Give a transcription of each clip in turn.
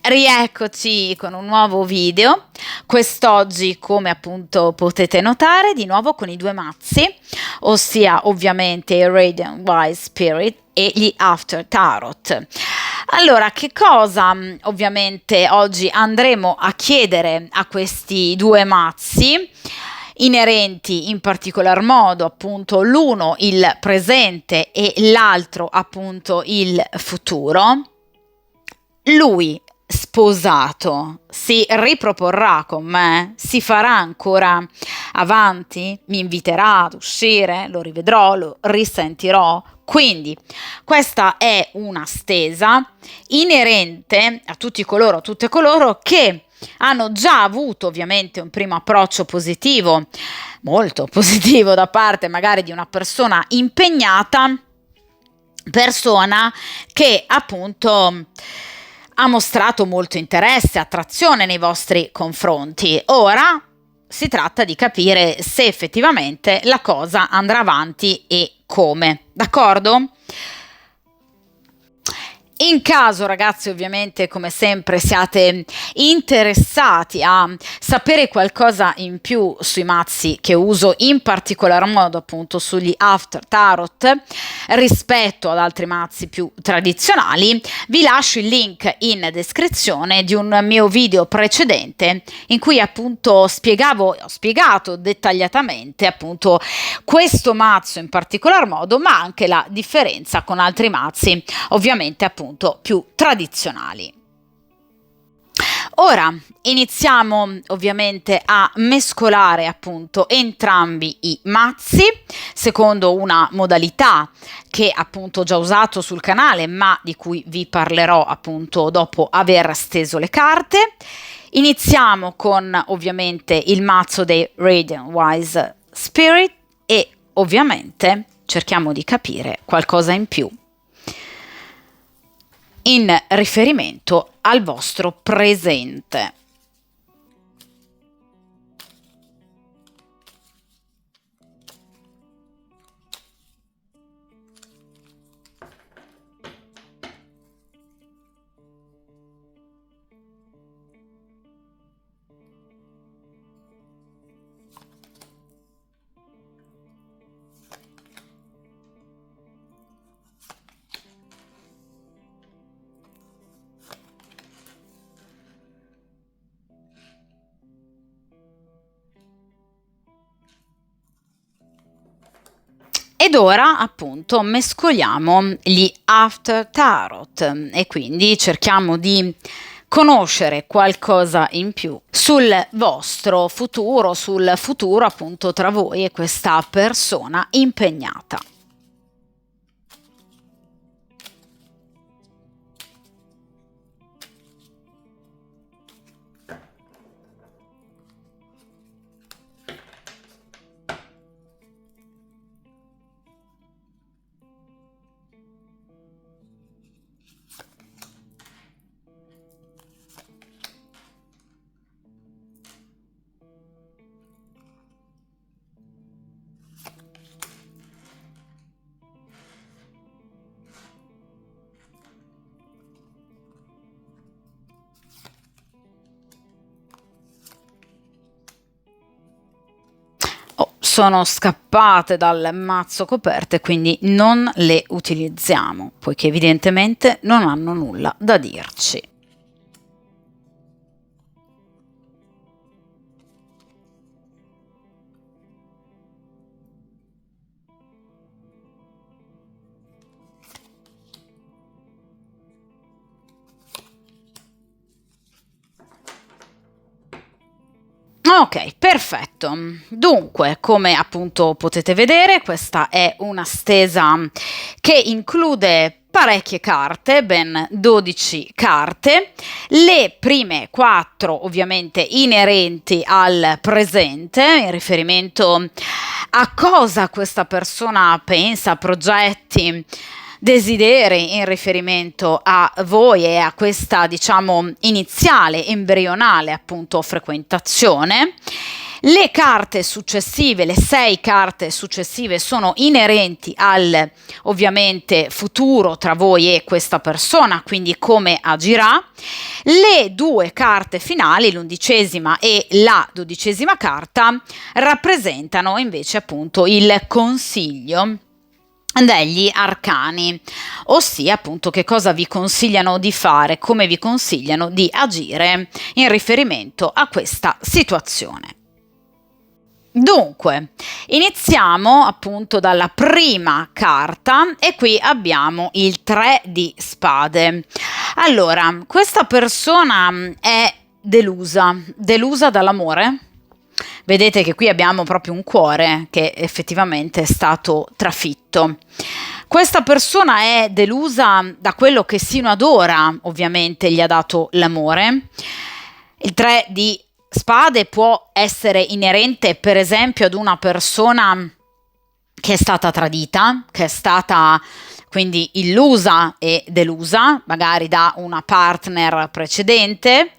Rieccoci con un nuovo video, quest'oggi come appunto potete notare di nuovo con i due mazzi, ossia ovviamente il Radiant Wise Spirit e gli After Tarot. Allora, che cosa ovviamente oggi andremo a chiedere a questi due mazzi? Inerenti in particolar modo appunto l'uno il presente e l'altro appunto il futuro. Lui sposato si riproporrà con me? Si farà ancora avanti? Mi inviterà ad uscire? Lo rivedrò? Lo risentirò? Quindi questa è una stesa inerente a tutti coloro, tutte coloro che hanno già avuto ovviamente un primo approccio positivo, molto positivo da parte magari di una persona impegnata, persona che appunto ha mostrato molto interesse, attrazione nei vostri confronti. Ora si tratta di capire se effettivamente la cosa andrà avanti e come, d'accordo? In caso, ragazzi, ovviamente, come sempre, siate interessati a sapere qualcosa in più sui mazzi che uso, in particolar modo appunto sugli After Tarot, rispetto ad altri mazzi più tradizionali, vi lascio il link in descrizione di un mio video precedente in cui appunto ho spiegato dettagliatamente appunto questo mazzo in particolar modo, ma anche la differenza con altri mazzi, ovviamente appunto più tradizionali. Ora iniziamo ovviamente a mescolare appunto entrambi i mazzi secondo una modalità che appunto ho già usato sul canale, ma di cui vi parlerò appunto dopo aver steso le carte. Iniziamo con ovviamente il mazzo dei Radiant Wise Spirit e ovviamente cerchiamo di capire qualcosa in più in riferimento al vostro presente. Ed ora appunto mescoliamo gli After Tarot e quindi cerchiamo di conoscere qualcosa in più sul vostro futuro, sul futuro appunto tra voi e questa persona impegnata. Sono scappate dal mazzo coperte, quindi non le utilizziamo, poiché evidentemente non hanno nulla da dirci. Ok, perfetto. Dunque, come appunto potete vedere, questa è una stesa che include parecchie carte, ben 12 carte, le prime 4 ovviamente inerenti al presente, in riferimento a cosa questa persona pensa, progetti, desideri in riferimento a voi e a questa, diciamo, iniziale, embrionale appunto frequentazione. Le carte successive, le 6 carte successive sono inerenti al, ovviamente, futuro tra voi e questa persona, quindi come agirà. Le 2 carte finali, l'11ª e la 12ª carta, rappresentano invece appunto il consiglio degli arcani, ossia appunto che cosa vi consigliano di fare, come vi consigliano di agire in riferimento a questa situazione. Dunque, iniziamo appunto dalla prima carta e qui abbiamo il 3 di spade. Allora, questa persona è delusa dall'amore. Vedete che qui abbiamo proprio un cuore che effettivamente è stato trafitto. Questa persona è delusa da quello che sino ad ora ovviamente gli ha dato l'amore. Il 3 di spade può essere inerente per esempio ad una persona che è stata tradita, che è stata quindi illusa e delusa, magari da una partner precedente.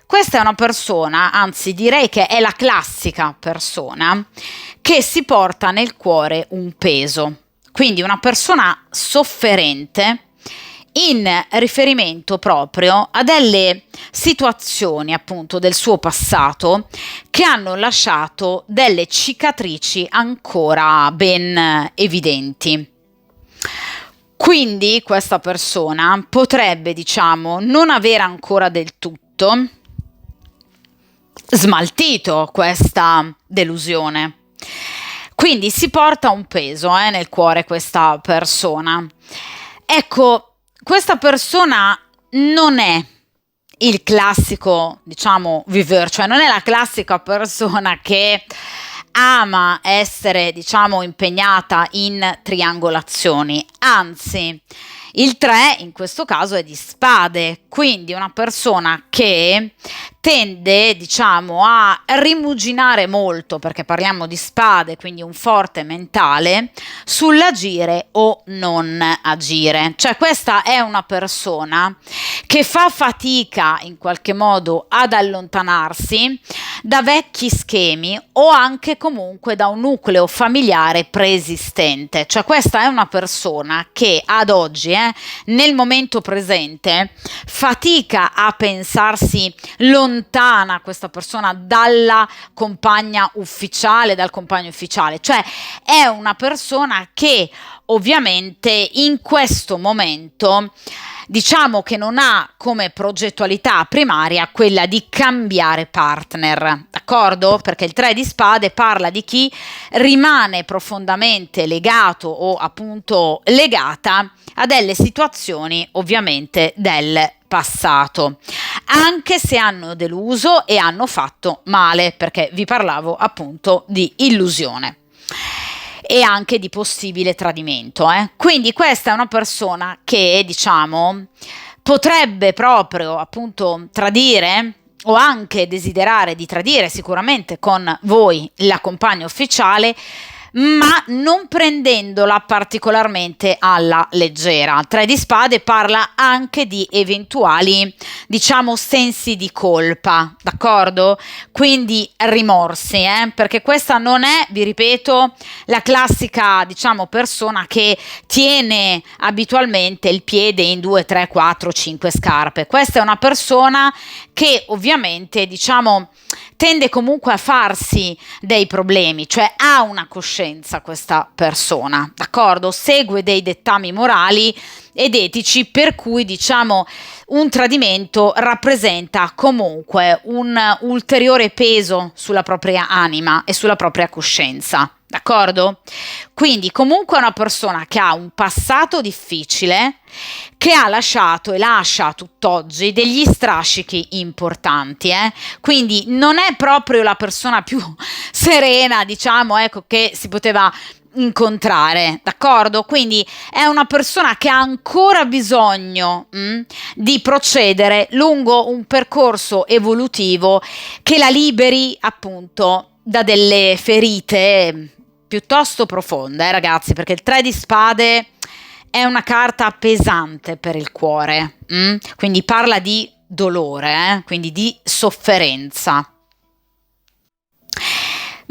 Questa è una persona, anzi direi che è la classica persona che si porta nel cuore un peso, quindi una persona sofferente in riferimento proprio a delle situazioni appunto del suo passato che hanno lasciato delle cicatrici ancora ben evidenti. Quindi questa persona potrebbe, diciamo, non avere ancora del tutto smaltito questa delusione. Quindi si porta un peso nel cuore questa persona. Ecco, questa persona non è il classico, diciamo, viveur, cioè non è la classica persona che ama essere, diciamo, impegnata in triangolazioni, anzi, il 3 in questo caso è di spade, quindi una persona che tende, diciamo, a rimuginare molto, perché parliamo di spade, quindi un forte mentale, sull'agire o non agire. Cioè questa è una persona che fa fatica in qualche modo ad allontanarsi da vecchi schemi o anche comunque da un nucleo familiare preesistente. Cioè questa è una persona che ad oggi, nel momento presente, fatica a pensarsi lontana questa persona dalla compagna ufficiale, dal compagno ufficiale, cioè è una persona che ovviamente in questo momento diciamo che non ha come progettualità primaria quella di cambiare partner, d'accordo? Perché il 3 di spade parla di chi rimane profondamente legato o appunto legata a delle situazioni ovviamente del passato, anche se hanno deluso e hanno fatto male, perché vi parlavo appunto di illusione e anche di possibile tradimento. Quindi questa è una persona che, diciamo, potrebbe proprio appunto tradire o anche desiderare di tradire sicuramente con voi la compagna ufficiale, ma non prendendola particolarmente alla leggera. Il 3 di spade parla anche di eventuali, diciamo, sensi di colpa, d'accordo? Quindi rimorsi, perché questa non è, vi ripeto, la classica, diciamo, persona che tiene abitualmente il piede in 2, 3, 4, 5 scarpe. Questa è una persona che ovviamente, diciamo, tende comunque a farsi dei problemi, cioè ha una coscienza questa persona, d'accordo? Segue dei dettami morali ed etici per cui, diciamo, un tradimento rappresenta comunque un ulteriore peso sulla propria anima e sulla propria coscienza. D'accordo? Quindi comunque è una persona che ha un passato difficile, che ha lasciato e lascia tutt'oggi degli strascichi importanti, quindi non è proprio la persona più serena, diciamo, ecco, che si poteva incontrare, d'accordo? Quindi è una persona che ha ancora bisogno di procedere lungo un percorso evolutivo che la liberi appunto da delle ferite piuttosto profonde, ragazzi, perché il 3 di spade è una carta pesante per il cuore, quindi parla di dolore, quindi di sofferenza.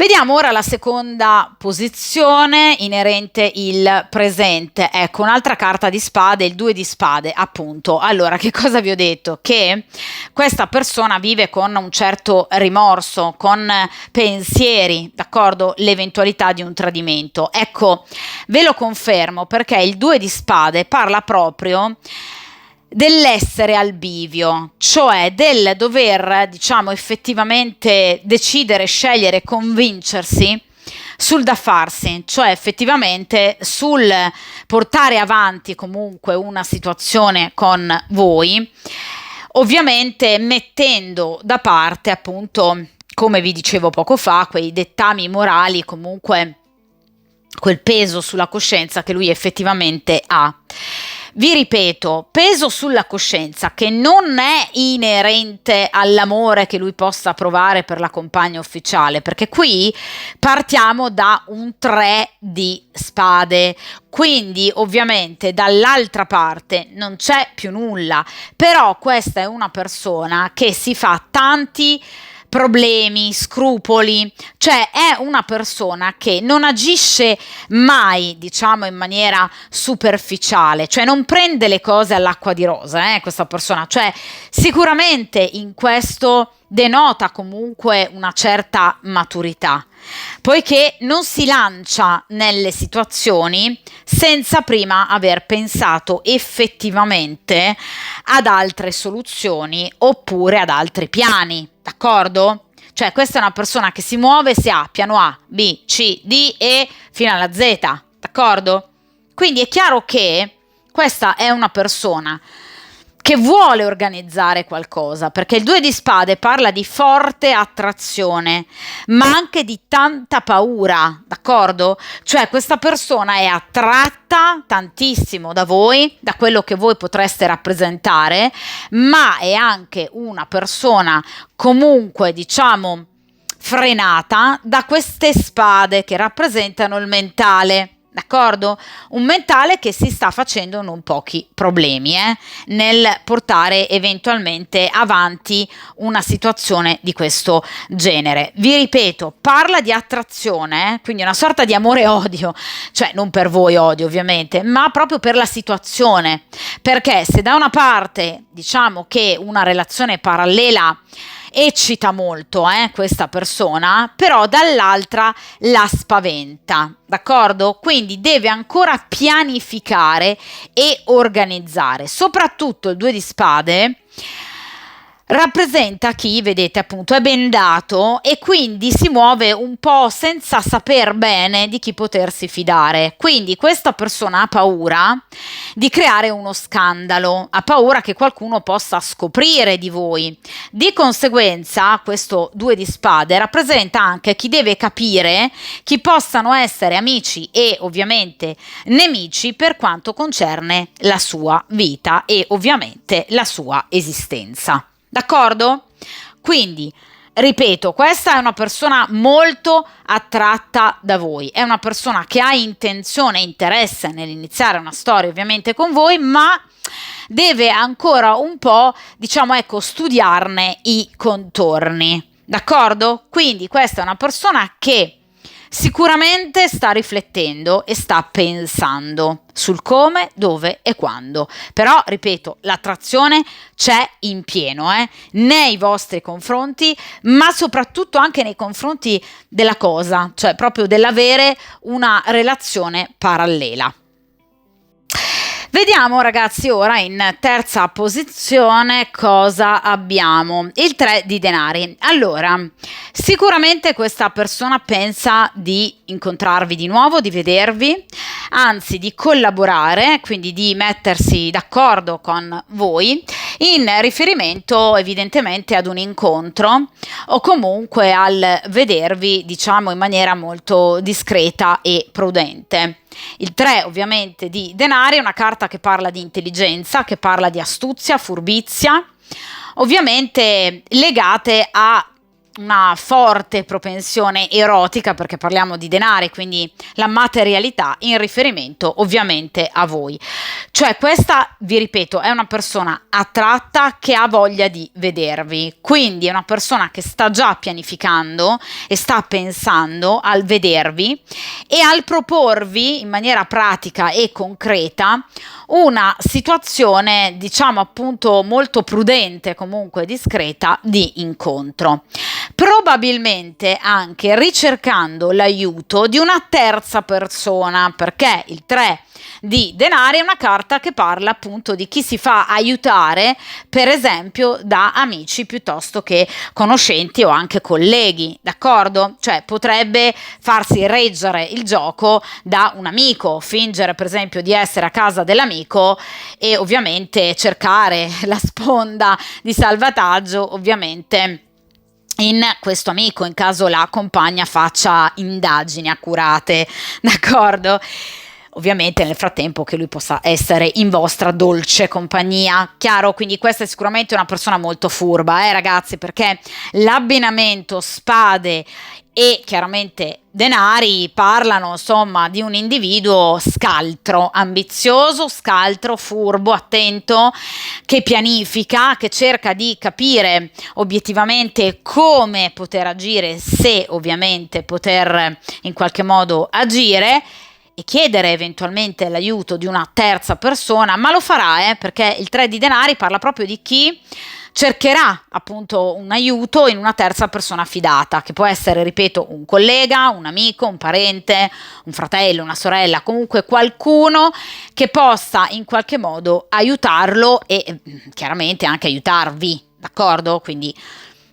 Vediamo ora la seconda posizione inerente il presente. Ecco, un'altra carta di spade, il 2 di spade, appunto. Allora, che cosa vi ho detto? Che questa persona vive con un certo rimorso, con pensieri, d'accordo? L'eventualità di un tradimento. Ecco, ve lo confermo perché il 2 di spade parla proprio dell'essere al bivio, cioè del dover, diciamo, effettivamente decidere, scegliere, convincersi sul da farsi, cioè effettivamente sul portare avanti comunque una situazione con voi, ovviamente mettendo da parte, appunto, come vi dicevo poco fa, quei dettami morali, comunque quel peso sulla coscienza che lui effettivamente ha. Vi ripeto, peso sulla coscienza che non è inerente all'amore che lui possa provare per la compagna ufficiale, perché qui partiamo da un 3 di spade, quindi ovviamente dall'altra parte non c'è più nulla, però questa è una persona che si fa tanti problemi, scrupoli, cioè è una persona che non agisce mai, diciamo, in maniera superficiale, cioè non prende le cose all'acqua di rosa, questa persona, cioè sicuramente in questo denota comunque una certa maturità, poiché non si lancia nelle situazioni senza prima aver pensato effettivamente ad altre soluzioni oppure ad altri piani, d'accordo? Cioè questa è una persona che si muove se ha piano A, B, C, D e fino alla Z, d'accordo? Quindi è chiaro che questa è una persona che vuole organizzare qualcosa, perché il 2 di spade parla di forte attrazione, ma anche di tanta paura, d'accordo? Cioè questa persona è attratta tantissimo da voi, da quello che voi potreste rappresentare, ma è anche una persona comunque, diciamo, frenata da queste spade che rappresentano il mentale. D'accordo? Un mentale che si sta facendo non pochi problemi nel portare eventualmente avanti una situazione di questo genere. Vi ripeto, parla di attrazione, quindi una sorta di amore e odio, cioè non per voi odio ovviamente, ma proprio per la situazione, perché se da una parte diciamo che una relazione parallela eccita molto questa persona, però dall'altra la spaventa, d'accordo? Quindi deve ancora pianificare e organizzare. Soprattutto il 2 di spade rappresenta chi, vedete appunto, è bendato e quindi si muove un po' senza saper bene di chi potersi fidare. Quindi questa persona ha paura di creare uno scandalo, ha paura che qualcuno possa scoprire di voi. Di conseguenza, questo 2 di spade rappresenta anche chi deve capire chi possano essere amici e ovviamente nemici per quanto concerne la sua vita e ovviamente la sua esistenza. D'accordo? Quindi, ripeto, questa è una persona molto attratta da voi, è una persona che ha intenzione e interesse nell'iniziare una storia ovviamente con voi, ma deve ancora un po', diciamo, ecco, studiarne i contorni. D'accordo? Quindi questa è una persona che sicuramente sta riflettendo e sta pensando sul come, dove e quando. Però, ripeto, l'attrazione c'è in pieno, nei vostri confronti, ma soprattutto anche nei confronti della cosa, cioè proprio dell'avere una relazione parallela. Vediamo ragazzi ora in terza posizione cosa abbiamo, il 3 di denari. Allora, sicuramente questa persona pensa di incontrarvi di nuovo, di vedervi, anzi di collaborare, quindi di mettersi d'accordo con voi in riferimento evidentemente ad un incontro o comunque al vedervi, diciamo, in maniera molto discreta e prudente. Il 3 ovviamente di denari è una carta che parla di intelligenza, che parla di astuzia, furbizia, ovviamente legate a una forte propensione erotica, perché parliamo di denari, quindi la materialità in riferimento ovviamente a voi. Cioè questa, vi ripeto, è una persona attratta che ha voglia di vedervi, quindi è una persona che sta già pianificando e sta pensando al vedervi e al proporvi in maniera pratica e concreta una situazione, diciamo appunto molto prudente, comunque discreta, di incontro. Probabilmente anche ricercando l'aiuto di una terza persona, perché il 3 di denari è una carta che parla appunto di chi si fa aiutare, per esempio da amici piuttosto che conoscenti o anche colleghi, d'accordo? Cioè potrebbe farsi reggere il gioco da un amico, fingere per esempio di essere a casa dell'amico e ovviamente cercare la sponda di salvataggio, ovviamente in questo amico, in caso la compagna faccia indagini accurate, d'accordo? Ovviamente nel frattempo che lui possa essere in vostra dolce compagnia, chiaro? Quindi questa è sicuramente una persona molto furba, ragazzi, perché l'abbinamento spade e chiaramente denari parlano insomma di un individuo scaltro, ambizioso, scaltro, furbo, attento, che pianifica, che cerca di capire obiettivamente come poter agire, se ovviamente poter in qualche modo agire e chiedere eventualmente l'aiuto di una terza persona, ma lo farà perché il 3 di denari parla proprio di chi cercherà appunto un aiuto in una terza persona fidata, che può essere, ripeto, un collega, un amico, un parente, un fratello, una sorella, comunque qualcuno che possa in qualche modo aiutarlo e chiaramente anche aiutarvi, d'accordo? Quindi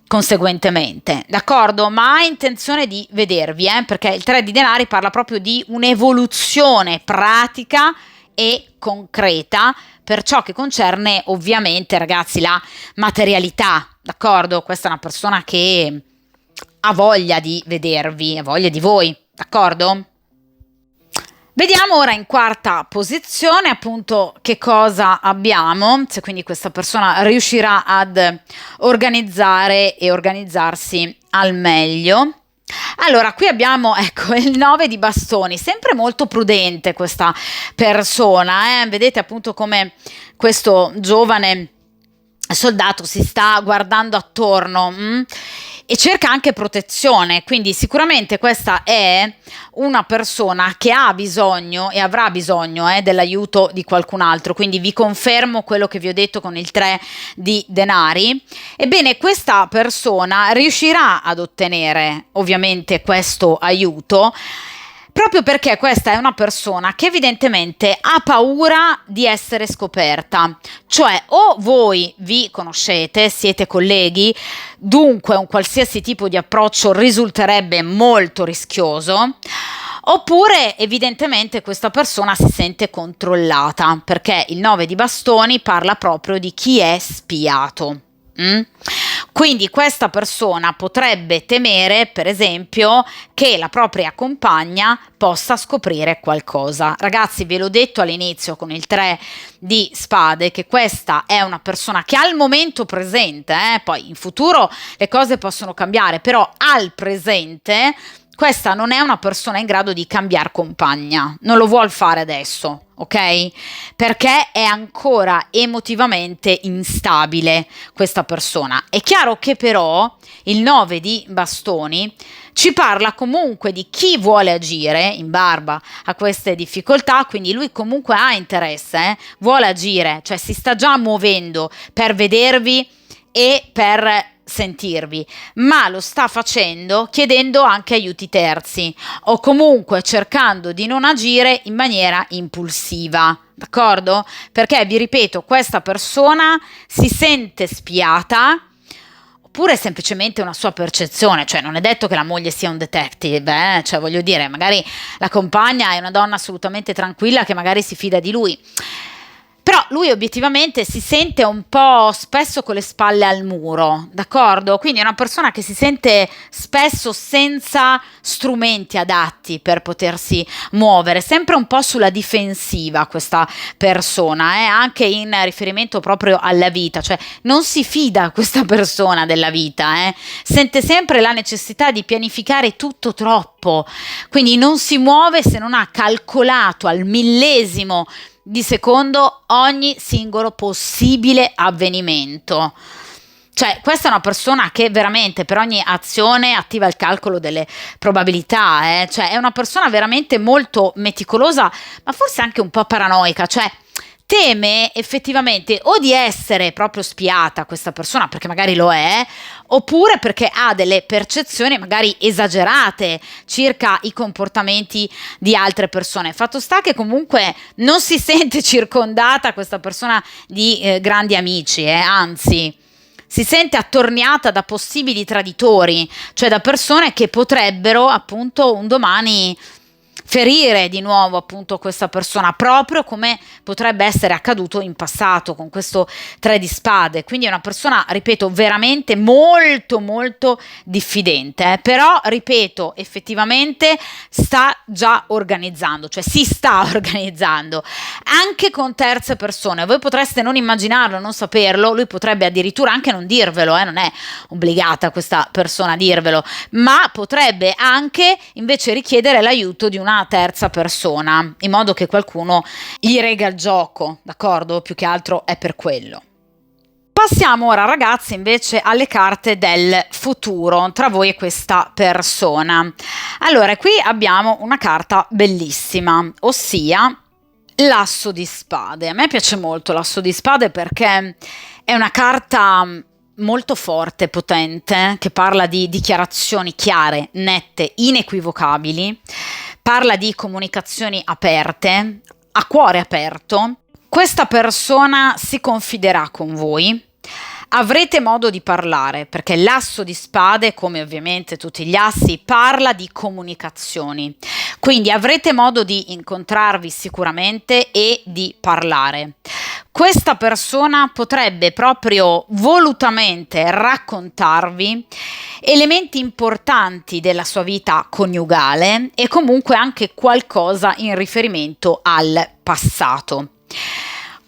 conseguentemente, d'accordo? Ma ha intenzione di vedervi, perché il 3 di denari parla proprio di un'evoluzione pratica e concreta per ciò che concerne ovviamente, ragazzi, la materialità, d'accordo? Questa è una persona che ha voglia di vedervi, ha voglia di voi, d'accordo? Vediamo ora in quarta posizione appunto che cosa abbiamo, se quindi questa persona riuscirà ad organizzare e organizzarsi al meglio. Allora, qui abbiamo, ecco, il 9 di bastoni, sempre molto prudente questa persona, vedete appunto come questo giovane soldato si sta guardando attorno e cerca anche protezione, quindi sicuramente questa è una persona che ha bisogno e avrà bisogno dell'aiuto di qualcun altro, quindi vi confermo quello che vi ho detto con il 3 di denari. Ebbene, questa persona riuscirà ad ottenere ovviamente questo aiuto, proprio perché questa è una persona che evidentemente ha paura di essere scoperta, cioè o voi vi conoscete, siete colleghi, dunque un qualsiasi tipo di approccio risulterebbe molto rischioso, oppure evidentemente questa persona si sente controllata, perché il 9 di bastoni parla proprio di chi è spiato. Quindi questa persona potrebbe temere, per esempio, che la propria compagna possa scoprire qualcosa. Ragazzi, ve l'ho detto all'inizio con il 3 di spade che questa è una persona che al momento presente, poi in futuro le cose possono cambiare, però al presente questa non è una persona in grado di cambiare compagna, non lo vuol fare adesso, ok? Perché è ancora emotivamente instabile questa persona. È chiaro che però il 9 di bastoni ci parla comunque di chi vuole agire in barba a queste difficoltà, quindi lui comunque ha interesse, vuole agire, cioè si sta già muovendo per vedervi e per sentirvi, ma lo sta facendo chiedendo anche aiuti terzi o comunque cercando di non agire in maniera impulsiva, d'accordo? Perché vi ripeto, questa persona si sente spiata oppure è semplicemente una sua percezione, cioè non è detto che la moglie sia un detective, cioè voglio dire, magari la compagna è una donna assolutamente tranquilla che magari si fida di lui. Però lui obiettivamente si sente un po' spesso con le spalle al muro, d'accordo? Quindi è una persona che si sente spesso senza strumenti adatti per potersi muovere, sempre un po' sulla difensiva questa persona, anche in riferimento proprio alla vita, cioè non si fida questa persona della vita, sente sempre la necessità di pianificare tutto troppo, quindi non si muove se non ha calcolato al millesimo di secondo ogni singolo possibile avvenimento. Cioè, questa è una persona che veramente per ogni azione attiva il calcolo delle probabilità, cioè è una persona veramente molto meticolosa, ma forse anche un po' paranoica, cioè teme effettivamente o di essere proprio spiata questa persona, perché magari lo è, oppure perché ha delle percezioni magari esagerate circa i comportamenti di altre persone. Fatto sta che comunque non si sente circondata questa persona di grandi amici, anzi si sente attorniata da possibili traditori, cioè da persone che potrebbero appunto un domani ferire di nuovo appunto questa persona, proprio come potrebbe essere accaduto in passato con questo 3 di spade. Quindi è una persona, ripeto, veramente molto molto diffidente, però ripeto, effettivamente sta già organizzando, cioè si sta organizzando anche con terze persone. Voi potreste non immaginarlo, non saperlo, lui potrebbe addirittura anche non dirvelo, non è obbligata questa persona a dirvelo, ma potrebbe anche invece richiedere l'aiuto di una terza persona, in modo che qualcuno gli rega il gioco, d'accordo? Più che altro è per quello. Passiamo ora, ragazzi, invece alle carte del futuro tra voi e questa persona. Allora, qui abbiamo una carta bellissima, ossia l'asso di spade. A me piace molto l'asso di spade perché è una carta molto forte, potente, che parla di dichiarazioni chiare, nette, inequivocabili, parla di comunicazioni aperte, a cuore aperto. Questa persona si confiderà con voi, avrete modo di parlare, perché l'asso di spade, come ovviamente tutti gli assi, parla di comunicazioni. Quindi avrete modo di incontrarvi sicuramente e di parlare. Questa persona potrebbe proprio volutamente raccontarvi elementi importanti della sua vita coniugale e comunque anche qualcosa in riferimento al passato.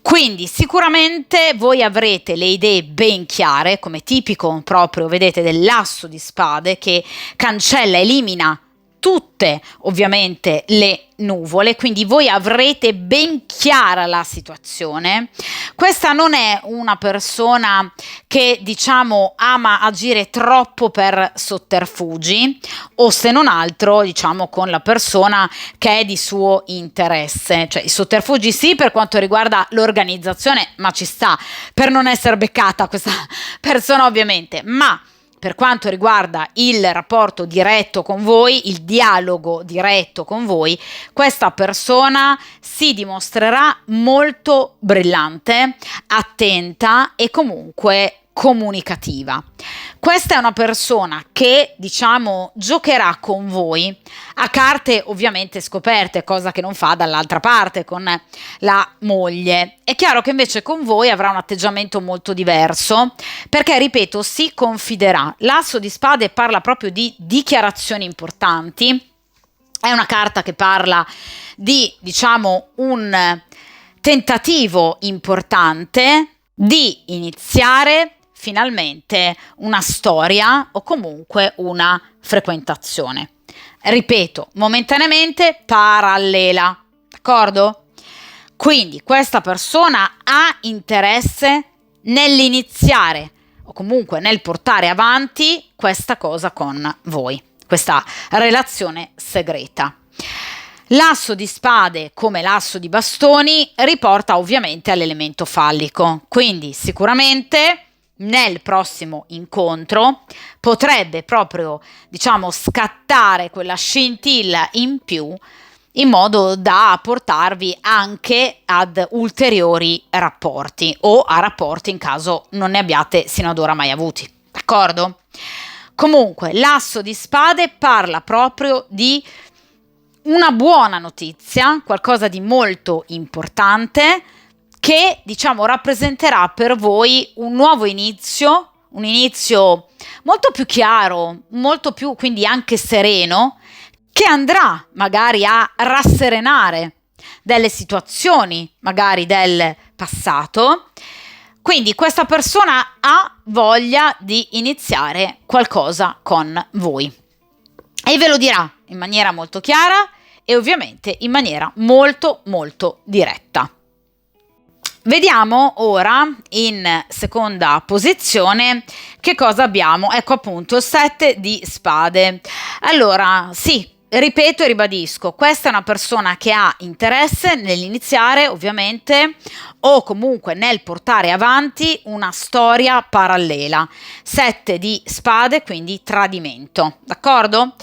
Quindi sicuramente voi avrete le idee ben chiare, come tipico proprio, vedete, dell'asso di spade che cancella, elimina tutte ovviamente le nuvole, quindi voi avrete ben chiara la situazione. Questa non è una persona che diciamo ama agire troppo per sotterfugi, o se non altro diciamo con la persona che è di suo interesse, cioè i sotterfugi sì per quanto riguarda l'organizzazione, ma ci sta per non essere beccata questa persona ovviamente, ma per quanto riguarda il rapporto diretto con voi, il dialogo diretto con voi, questa persona si dimostrerà molto brillante, attenta e comunque comunicativa. Questa è una persona che, diciamo, giocherà con voi a carte ovviamente scoperte, cosa che non fa dall'altra parte con la moglie. È chiaro che invece con voi avrà un atteggiamento molto diverso, perché, ripeto, si confiderà. L'asso di spade parla proprio di dichiarazioni importanti, è una carta che parla di, diciamo, un tentativo importante di iniziare finalmente una storia o comunque una frequentazione. Ripeto, momentaneamente parallela, d'accordo? Quindi questa persona ha interesse nell'iniziare o comunque nel portare avanti questa cosa con voi, questa relazione segreta. L'asso di spade, come l'asso di bastoni, riporta ovviamente all'elemento fallico, quindi sicuramente nel prossimo incontro potrebbe proprio, diciamo, scattare quella scintilla in più in modo da portarvi anche ad ulteriori rapporti o a rapporti in caso non ne abbiate sino ad ora mai avuti, d'accordo? Comunque l'asso di spade parla proprio di una buona notizia, qualcosa di molto importante che diciamo rappresenterà per voi un nuovo inizio, un inizio molto più chiaro, molto più quindi anche sereno, che andrà magari a rasserenare delle situazioni magari del passato. Quindi questa persona ha voglia di iniziare qualcosa con voi e ve lo dirà in maniera molto chiara e ovviamente in maniera molto molto diretta. Vediamo ora in seconda posizione che cosa abbiamo. Ecco appunto il 7 di spade. Allora, sì, ripeto e ribadisco, questa è una persona che ha interesse nell'iniziare ovviamente o comunque nel portare avanti una storia parallela. 7 di spade, quindi tradimento, d'accordo?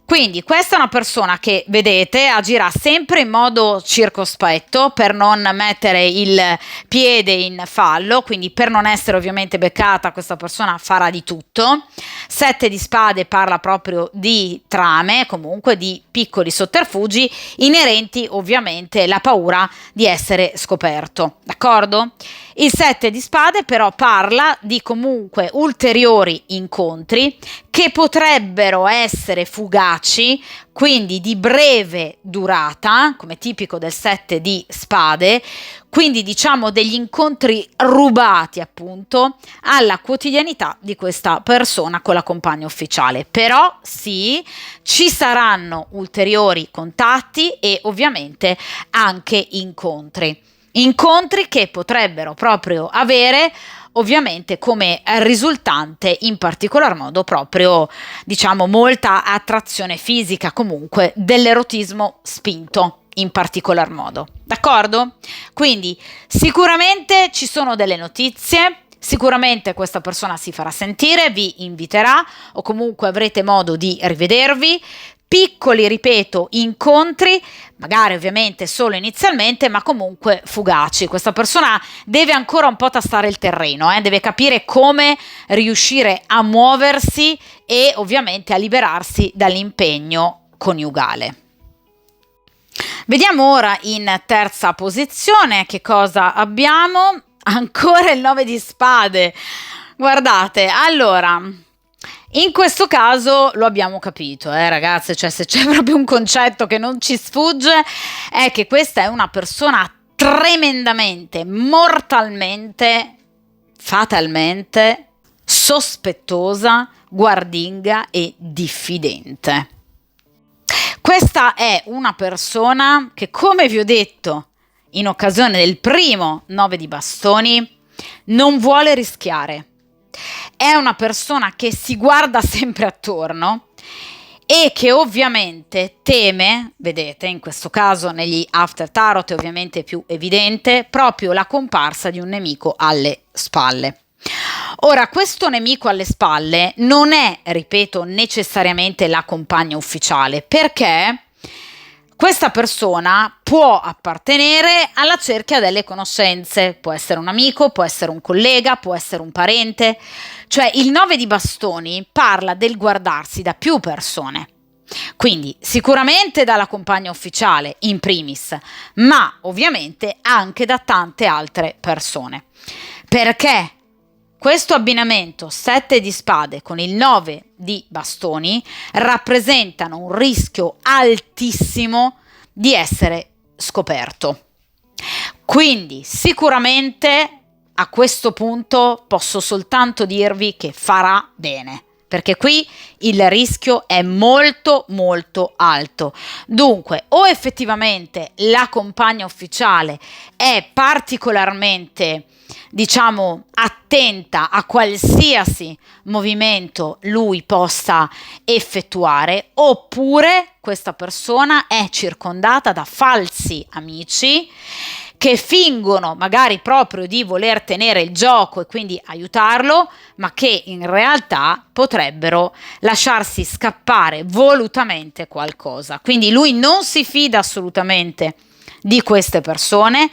Quindi questa è una persona che, vedete, agirà sempre in modo circospetto per non mettere il piede in fallo, quindi per non essere ovviamente beccata questa persona farà di tutto. 7 di spade parla proprio di trame, comunque di piccoli sotterfugi inerenti ovviamente alla paura di essere scoperto, d'accordo? Il 7 di spade però parla di comunque ulteriori incontri che potrebbero essere fugaci, quindi di breve durata, come tipico del 7 di spade, quindi diciamo degli incontri rubati appunto alla quotidianità di questa persona con la compagna ufficiale. Però sì, ci saranno ulteriori contatti e ovviamente anche incontri che potrebbero proprio avere ovviamente come risultante in particolar modo proprio diciamo molta attrazione fisica, comunque dell'erotismo spinto in particolar modo, d'accordo? Quindi sicuramente ci sono delle notizie. Sicuramente questa persona si farà sentire, vi inviterà o comunque avrete modo di rivedervi. Piccoli, ripeto, incontri, magari ovviamente solo inizialmente, ma comunque fugaci. Questa persona deve ancora un po' tastare il terreno, deve capire come riuscire a muoversi e ovviamente a liberarsi dall'impegno coniugale. Vediamo ora in terza posizione che cosa abbiamo. Ancora il 9 di spade. Guardate, allora, in questo caso lo abbiamo capito, ragazze, cioè se c'è proprio un concetto che non ci sfugge è che questa è una persona tremendamente, mortalmente, fatalmente sospettosa, guardinga e diffidente. Questa è una persona che, come vi ho detto in occasione del primo 9 di bastoni, non vuole rischiare. È una persona che si guarda sempre attorno e che ovviamente teme, vedete, in questo caso negli After Tarot è ovviamente più evidente, proprio la comparsa di un nemico alle spalle. Ora, questo nemico alle spalle non è, ripeto, necessariamente la compagna ufficiale, perché questa persona può appartenere alla cerchia delle conoscenze, può essere un amico, può essere un collega, può essere un parente, cioè il 9 di bastoni parla del guardarsi da più persone, quindi sicuramente dalla compagna ufficiale in primis, ma ovviamente anche da tante altre persone, perché questo abbinamento 7 di spade con il 9 di bastoni rappresentano un rischio altissimo di essere scoperto. Quindi sicuramente a questo punto posso soltanto dirvi che farà bene, perché qui il rischio è molto molto alto. Dunque, o effettivamente la compagna ufficiale è particolarmente diciamo attenta a qualsiasi movimento lui possa effettuare, oppure questa persona è circondata da falsi amici che fingono magari proprio di voler tenere il gioco e quindi aiutarlo, ma che in realtà potrebbero lasciarsi scappare volutamente qualcosa. Quindi lui non si fida assolutamente di queste persone,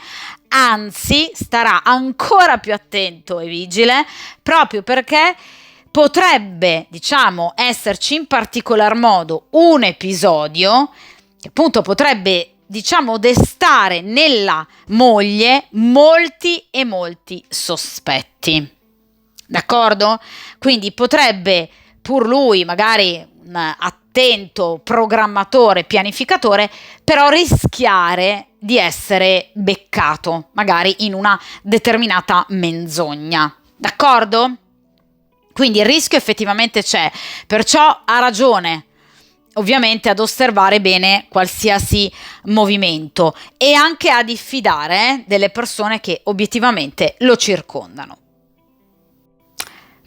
anzi starà ancora più attento e vigile proprio perché potrebbe, diciamo, esserci in particolar modo un episodio che appunto potrebbe diciamo, destare nella moglie molti e molti sospetti. D'accordo? Quindi potrebbe, pur lui magari un attento programmatore, pianificatore, però rischiare di essere beccato, magari in una determinata menzogna. D'accordo? Quindi il rischio effettivamente c'è, perciò ha ragione ovviamente ad osservare bene qualsiasi movimento e anche a diffidare delle persone che obiettivamente lo circondano.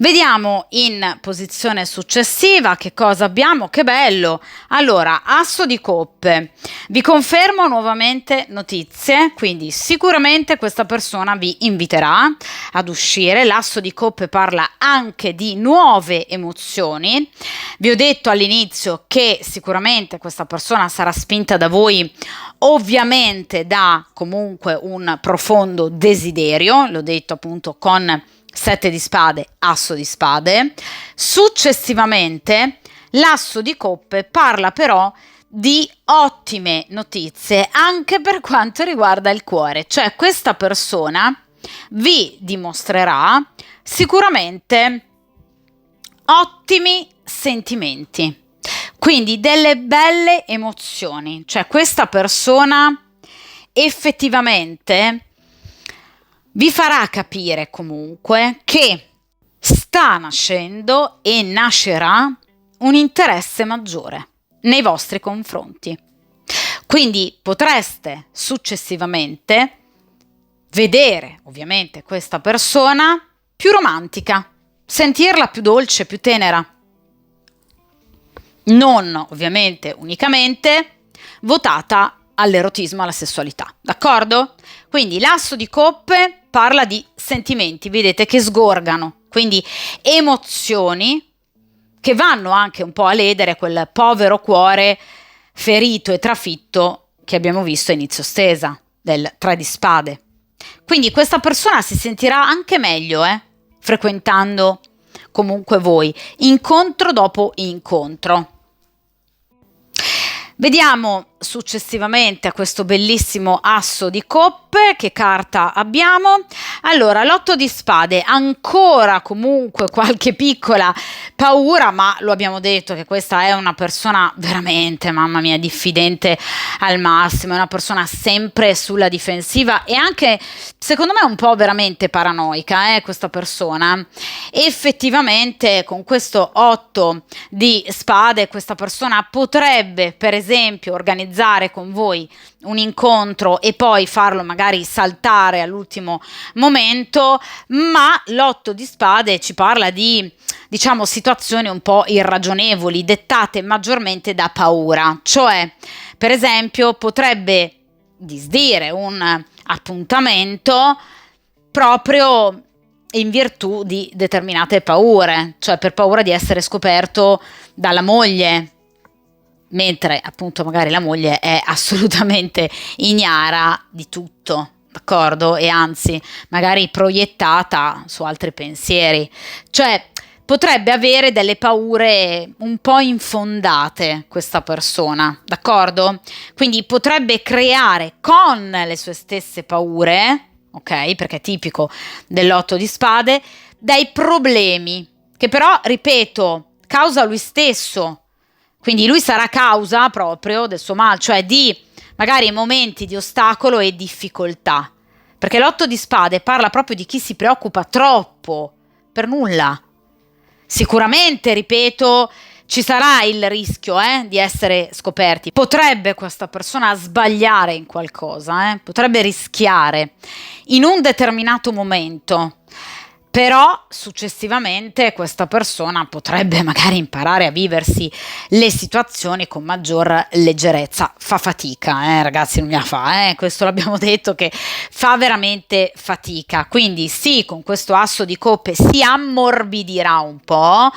Vediamo in posizione successiva che cosa abbiamo, che bello! Allora, asso di coppe, vi confermo nuovamente notizie, quindi sicuramente questa persona vi inviterà ad uscire, l'asso di coppe parla anche di nuove emozioni, vi ho detto all'inizio che sicuramente questa persona sarà spinta da voi ovviamente da comunque un profondo desiderio, l'ho detto appunto con 7 di spade, asso di spade. Successivamente l'asso di coppe parla però di ottime notizie anche per quanto riguarda il cuore, cioè questa persona vi dimostrerà sicuramente ottimi sentimenti, quindi delle belle emozioni, cioè questa persona effettivamente vi farà capire comunque che sta nascendo e nascerà un interesse maggiore nei vostri confronti. Quindi potreste successivamente vedere ovviamente questa persona più romantica, sentirla più dolce, più tenera. Non ovviamente unicamente votata all'erotismo, alla sessualità, d'accordo? Quindi l'asso di coppe parla di sentimenti, vedete, che sgorgano, quindi emozioni che vanno anche un po' a ledere quel povero cuore ferito e trafitto che abbiamo visto a inizio stesa del 3 di spade. Quindi questa persona si sentirà anche meglio, frequentando comunque voi, incontro dopo incontro. Vediamo successivamente a questo bellissimo asso di coppe che carta abbiamo. Allora, l'otto di spade, ancora comunque qualche piccola paura, ma lo abbiamo detto che questa è una persona veramente, mamma mia, diffidente al massimo, è una persona sempre sulla difensiva e anche, secondo me, un po' veramente paranoica, questa persona. Effettivamente con questo 8 di spade questa persona potrebbe, per esempio, organizzare con voi un incontro e poi farlo magari saltare all'ultimo momento, ma l'otto di spade ci parla di, diciamo, situazioni un po' irragionevoli, dettate maggiormente da paura, cioè per esempio potrebbe disdire un appuntamento proprio in virtù di determinate paure, cioè per paura di essere scoperto dalla moglie, mentre appunto magari la moglie è assolutamente ignara di tutto, d'accordo? E anzi magari proiettata su altri pensieri, cioè potrebbe avere delle paure un po' infondate questa persona, d'accordo? Quindi potrebbe creare con le sue stesse paure, ok? Perché è tipico dell'otto di spade, dei problemi che però, ripeto, causa lui stesso. Quindi lui sarà causa proprio del suo male, cioè di magari momenti di ostacolo e difficoltà. Perché l'otto di spade parla proprio di chi si preoccupa troppo, per nulla. Sicuramente, ripeto, ci sarà il rischio di essere scoperti. Potrebbe questa persona sbagliare in qualcosa, potrebbe rischiare in un determinato momento. Però successivamente questa persona potrebbe magari imparare a viversi le situazioni con maggior leggerezza. Fa fatica, ragazzi, non la fa, questo l'abbiamo detto che fa veramente fatica. Quindi sì, con questo asso di coppe si ammorbidirà un po',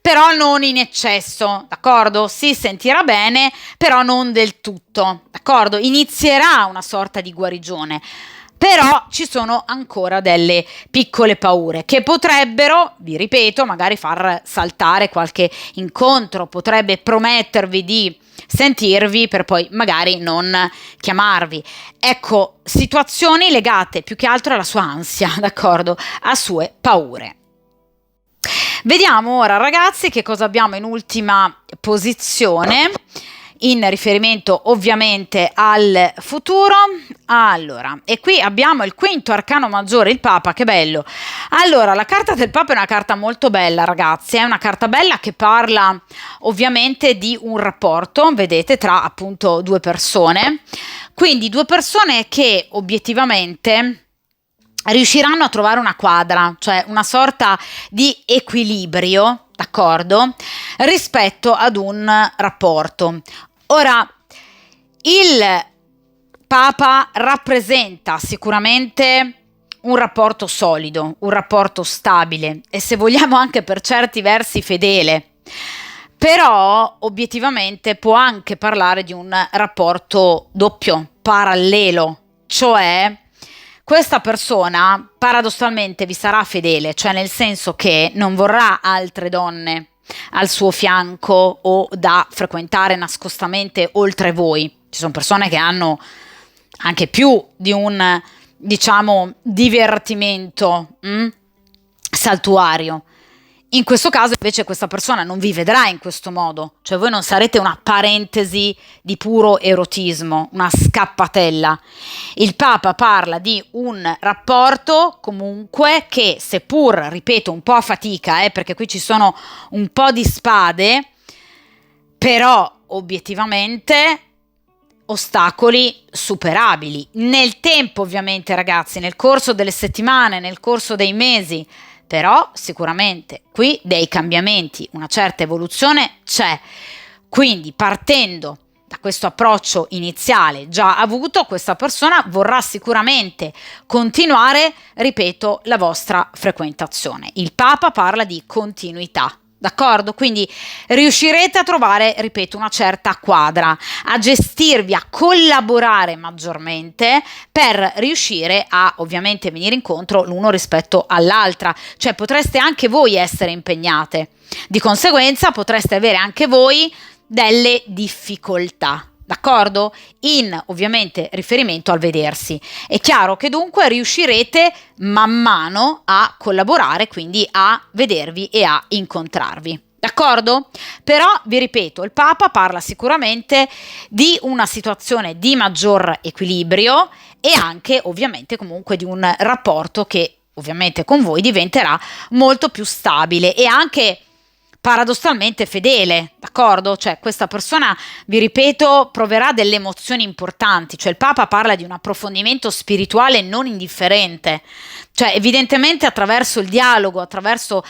però non in eccesso, d'accordo? Si sentirà bene, però non del tutto, d'accordo? Inizierà una sorta di guarigione. Però ci sono ancora delle piccole paure che potrebbero, vi ripeto, magari far saltare qualche incontro, potrebbe promettervi di sentirvi per poi magari non chiamarvi. Ecco, situazioni legate più che altro alla sua ansia, d'accordo? A sue paure. Vediamo ora, ragazzi, che cosa abbiamo in ultima posizione in riferimento ovviamente al futuro. Allora, e qui abbiamo il quinto arcano maggiore, il Papa, che bello. Allora, la carta del Papa è una carta molto bella, ragazzi, è una carta bella che parla ovviamente di un rapporto, vedete, tra appunto due persone, quindi due persone che obiettivamente riusciranno a trovare una quadra, cioè una sorta di equilibrio, d'accordo, rispetto ad un rapporto. Ora, il Papa rappresenta sicuramente un rapporto solido, un rapporto stabile e, se vogliamo, anche per certi versi fedele. Però obiettivamente può anche parlare di un rapporto doppio, parallelo, cioè questa persona paradossalmente vi sarà fedele, cioè nel senso che non vorrà altre donne al suo fianco o da frequentare nascostamente oltre voi. Ci sono persone che hanno anche più di un, diciamo, divertimento saltuario. In questo caso invece questa persona non vi vedrà in questo modo, cioè voi non sarete una parentesi di puro erotismo, una scappatella. Il Papa parla di un rapporto comunque che, seppur, ripeto, un po' a fatica, perché qui ci sono un po' di spade, però obiettivamente ostacoli superabili. Nel tempo, ovviamente, ragazzi, nel corso delle settimane, nel corso dei mesi, però sicuramente qui dei cambiamenti, una certa evoluzione c'è. Quindi, partendo da questo approccio iniziale già avuto, questa persona vorrà sicuramente continuare, ripeto, la vostra frequentazione. Il Papa parla di continuità. D'accordo? Quindi riuscirete a trovare, ripeto, una certa quadra, a gestirvi, a collaborare maggiormente per riuscire a ovviamente venire incontro l'uno rispetto all'altra, cioè potreste anche voi essere impegnate, di conseguenza potreste avere anche voi delle difficoltà. D'accordo? In ovviamente riferimento al vedersi. È chiaro che dunque riuscirete man mano a collaborare, quindi a vedervi e a incontrarvi. D'accordo? Però vi ripeto, il Papa parla sicuramente di una situazione di maggior equilibrio e anche ovviamente comunque di un rapporto che ovviamente con voi diventerà molto più stabile e anche paradossalmente fedele, d'accordo? Cioè questa persona, vi ripeto, proverà delle emozioni importanti, cioè il Papa parla di un approfondimento spirituale non indifferente, cioè evidentemente attraverso il dialogo, attraverso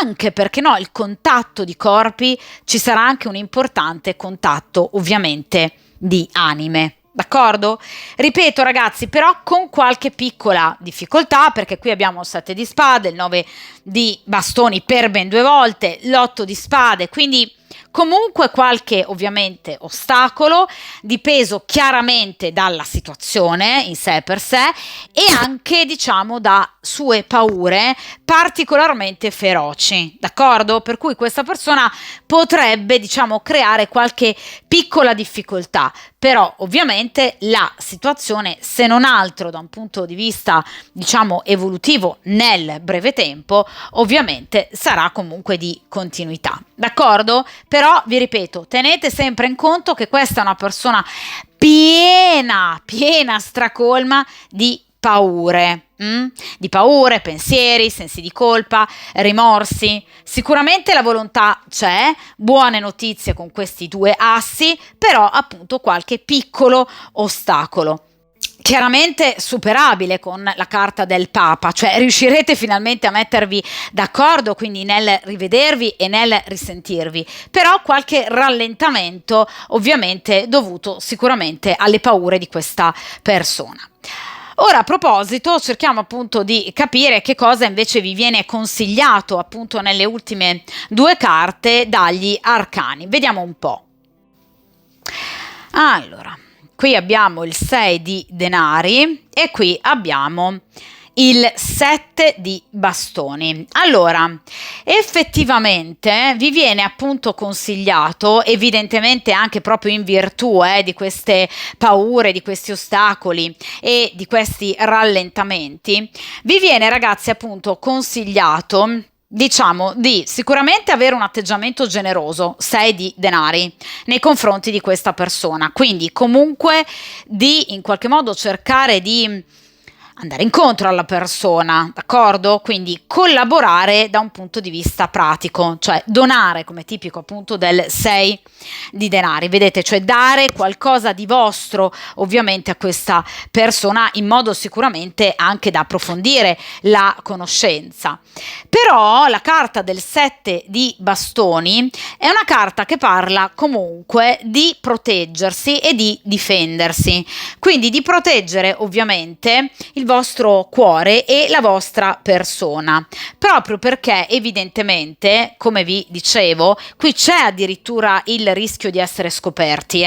anche, perché no, il contatto di corpi, ci sarà anche un importante contatto ovviamente di anime. D'accordo? Ripeto, ragazzi, però con qualche piccola difficoltà, perché qui abbiamo il 7 di spade, il 9 di bastoni per ben 2 volte, l'8 di spade, quindi comunque qualche ovviamente ostacolo dipeso chiaramente dalla situazione in sé per sé e anche, diciamo, da sue paure particolarmente feroci, d'accordo? Per cui questa persona potrebbe, diciamo, creare qualche piccola difficoltà, però ovviamente la situazione, se non altro da un punto di vista, diciamo, evolutivo nel breve tempo, ovviamente sarà comunque di continuità, d'accordo? Però vi ripeto, tenete sempre in conto che questa è una persona piena stracolma di paure, di paure, pensieri, sensi di colpa, rimorsi. Sicuramente la volontà c'è, buone notizie con questi due assi, però appunto qualche piccolo ostacolo. Chiaramente superabile con la carta del Papa, cioè riuscirete finalmente a mettervi d'accordo, quindi nel rivedervi e nel risentirvi, però qualche rallentamento ovviamente dovuto sicuramente alle paure di questa persona. Ora, a proposito, cerchiamo appunto di capire che cosa invece vi viene consigliato appunto nelle ultime due carte dagli arcani. Vediamo un po'. Allora, qui abbiamo il 6 di denari e qui abbiamo il 7 di bastoni. Allora, effettivamente vi viene appunto consigliato, evidentemente anche proprio in virtù di queste paure, di questi ostacoli e di questi rallentamenti, vi viene, ragazzi, appunto consigliato, diciamo, di sicuramente avere un atteggiamento generoso, 6 di denari, nei confronti di questa persona, quindi comunque di in qualche modo cercare di andare incontro alla persona, d'accordo? Quindi collaborare da un punto di vista pratico, cioè donare, come tipico appunto del 6 di denari, vedete? Cioè dare qualcosa di vostro ovviamente a questa persona, in modo sicuramente anche da approfondire la conoscenza. Però la carta del 7 di bastoni è una carta che parla comunque di proteggersi e di difendersi, quindi di proteggere ovviamente il vostro cuore e la vostra persona, proprio perché evidentemente, come vi dicevo, qui c'è addirittura il rischio di essere scoperti,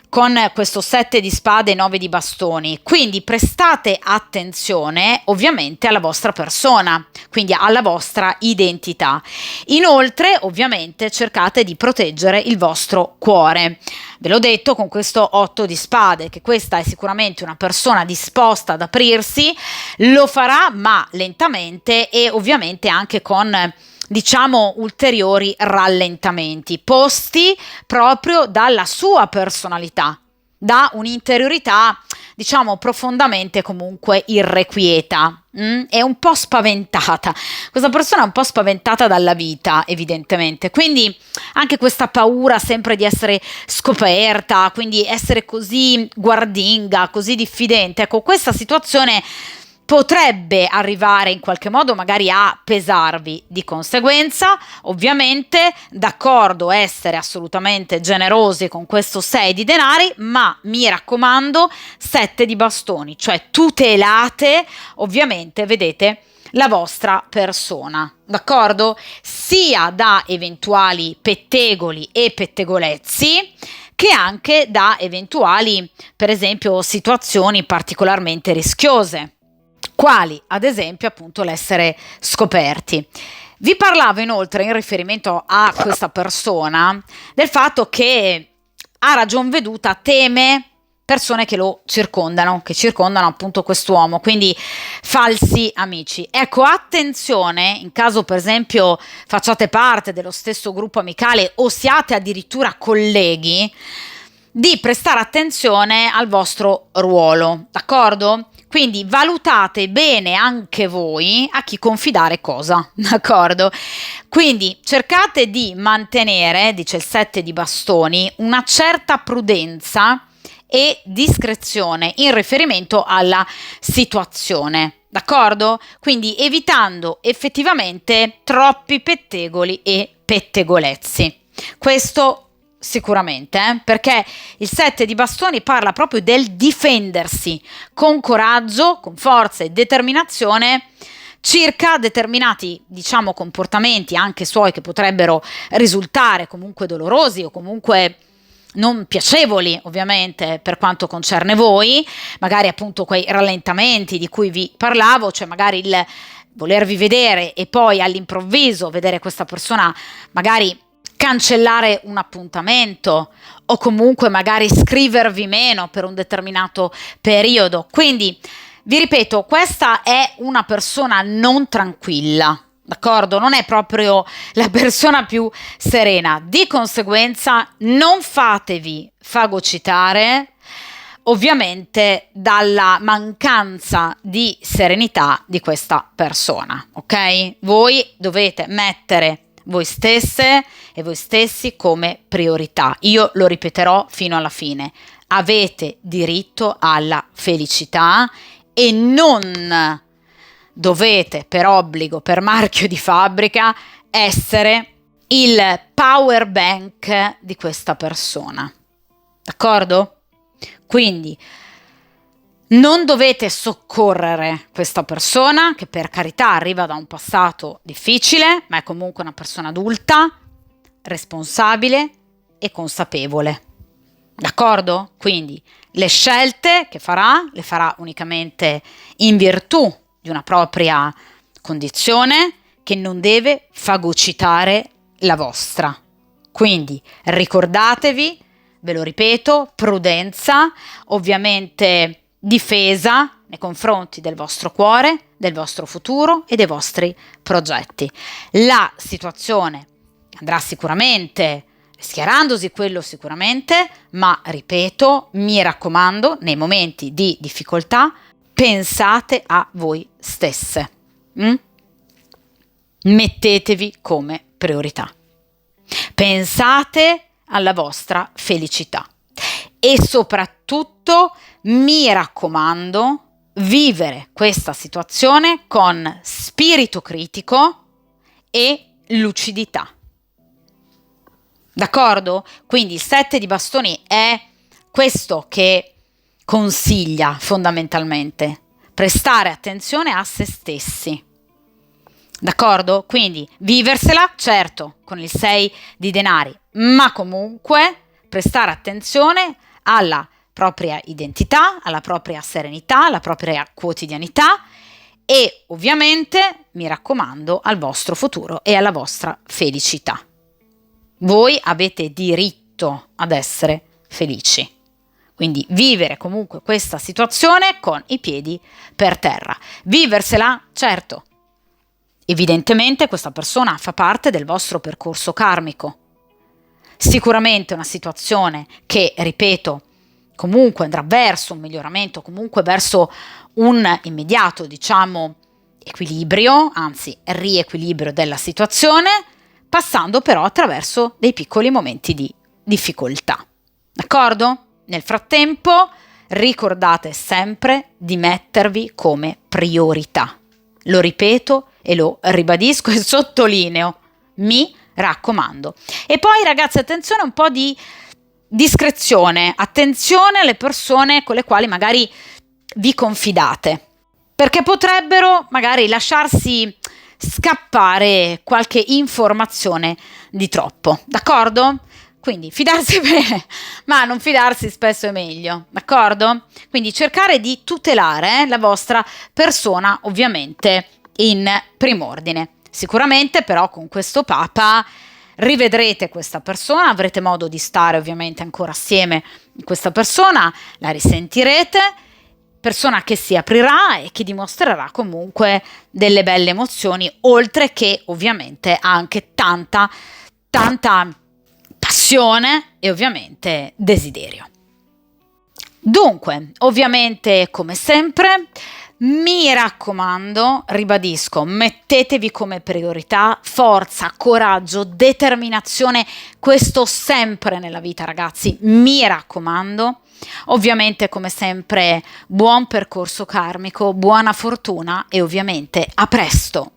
con questo 7 di spade e 9 di bastoni, quindi prestate attenzione ovviamente alla vostra persona, quindi alla vostra identità. Inoltre ovviamente cercate di proteggere il vostro cuore. Ve l'ho detto con questo 8 di spade, che questa è sicuramente una persona disposta ad aprirsi, lo farà ma lentamente e ovviamente anche con, diciamo, ulteriori rallentamenti posti proprio dalla sua personalità, da un'interiorità, diciamo, profondamente comunque irrequieta. È un po' spaventata, questa persona è un po' spaventata dalla vita, evidentemente, quindi anche questa paura sempre di essere scoperta, quindi essere così guardinga, così diffidente, ecco, questa situazione potrebbe arrivare in qualche modo magari a pesarvi. Di conseguenza, ovviamente, d'accordo essere assolutamente generosi con questo 6 di denari, ma mi raccomando 7 di bastoni, cioè tutelate ovviamente, vedete, la vostra persona, d'accordo? Sia da eventuali pettegoli e pettegolezzi, che anche da eventuali, per esempio, situazioni particolarmente rischiose, quali ad esempio appunto l'essere scoperti. Vi parlavo inoltre, in riferimento a questa persona, del fatto che a ragion veduta teme persone che lo circondano, che circondano appunto quest'uomo, quindi falsi amici. Ecco, attenzione, in caso per esempio facciate parte dello stesso gruppo amicale o siate addirittura colleghi, di prestare attenzione al vostro ruolo, d'accordo? Quindi valutate bene anche voi a chi confidare cosa, d'accordo? Quindi cercate di mantenere, dice il 7 di bastoni, una certa prudenza e discrezione in riferimento alla situazione, d'accordo? Quindi evitando effettivamente troppi pettegoli e pettegolezzi. Questo sicuramente, perché il 7 di bastoni parla proprio del difendersi con coraggio, con forza e determinazione circa determinati, diciamo, comportamenti anche suoi che potrebbero risultare comunque dolorosi o comunque non piacevoli, ovviamente, per quanto concerne voi, magari appunto quei rallentamenti di cui vi parlavo, cioè magari il volervi vedere e poi all'improvviso vedere questa persona magari cancellare un appuntamento o comunque magari scrivervi meno per un determinato periodo. Quindi vi ripeto, questa è una persona non tranquilla, d'accordo? Non è proprio la persona più serena. Di conseguenza non fatevi fagocitare ovviamente dalla mancanza di serenità di questa persona, ok? Voi dovete mettere voi stesse e voi stessi come priorità. Io lo ripeterò fino alla fine. Avete diritto alla felicità e non dovete, per obbligo, per marchio di fabbrica, essere il power bank di questa persona. D'accordo? Quindi non dovete soccorrere questa persona, che per carità arriva da un passato difficile, ma è comunque una persona adulta, responsabile e consapevole. D'accordo? Quindi le scelte che farà, le farà unicamente in virtù di una propria condizione che non deve fagocitare la vostra. Quindi ricordatevi, ve lo ripeto, prudenza, ovviamente difesa nei confronti del vostro cuore, del vostro futuro e dei vostri progetti. La situazione andrà sicuramente schierandosi, quello sicuramente, ma ripeto, mi raccomando, nei momenti di difficoltà pensate a voi stesse. Mettetevi come priorità. Pensate alla vostra felicità e soprattutto mi raccomando, vivere questa situazione con spirito critico e lucidità. D'accordo? Quindi il 7 di bastoni è questo che consiglia fondamentalmente, prestare attenzione a se stessi. D'accordo? Quindi viversela, certo, con il 6 di denari, ma comunque prestare attenzione alla propria identità, alla propria serenità, alla propria quotidianità e ovviamente, mi raccomando, al vostro futuro e alla vostra felicità. Voi avete diritto ad essere felici. Quindi vivere comunque questa situazione con i piedi per terra. Viversela, certo. Evidentemente questa persona fa parte del vostro percorso karmico. Sicuramente una situazione che, ripeto, comunque andrà verso un miglioramento, comunque verso un immediato, equilibrio, anzi riequilibrio della situazione, passando però attraverso dei piccoli momenti di difficoltà. D'accordo? Nel frattempo, ricordate sempre di mettervi come priorità. Lo ripeto e lo ribadisco e sottolineo, mi raccomando. E poi ragazzi, attenzione, un po' di discrezione, attenzione alle persone con le quali magari vi confidate, perché potrebbero magari lasciarsi scappare qualche informazione di troppo, d'accordo? Quindi fidarsi bene, ma non fidarsi spesso è meglio, d'accordo? Quindi cercare di tutelare la vostra persona, ovviamente in prim'ordine. Sicuramente però con questo Papa rivedrete questa persona, avrete modo di stare ovviamente ancora assieme a questa persona, la risentirete, persona che si aprirà e che dimostrerà comunque delle belle emozioni, oltre che ovviamente anche tanta passione e ovviamente desiderio. Dunque, ovviamente come sempre, mi raccomando, ribadisco, mettetevi come priorità forza, coraggio, determinazione, questo sempre nella vita ragazzi, mi raccomando. Ovviamente come sempre buon percorso karmico, buona fortuna e ovviamente a presto.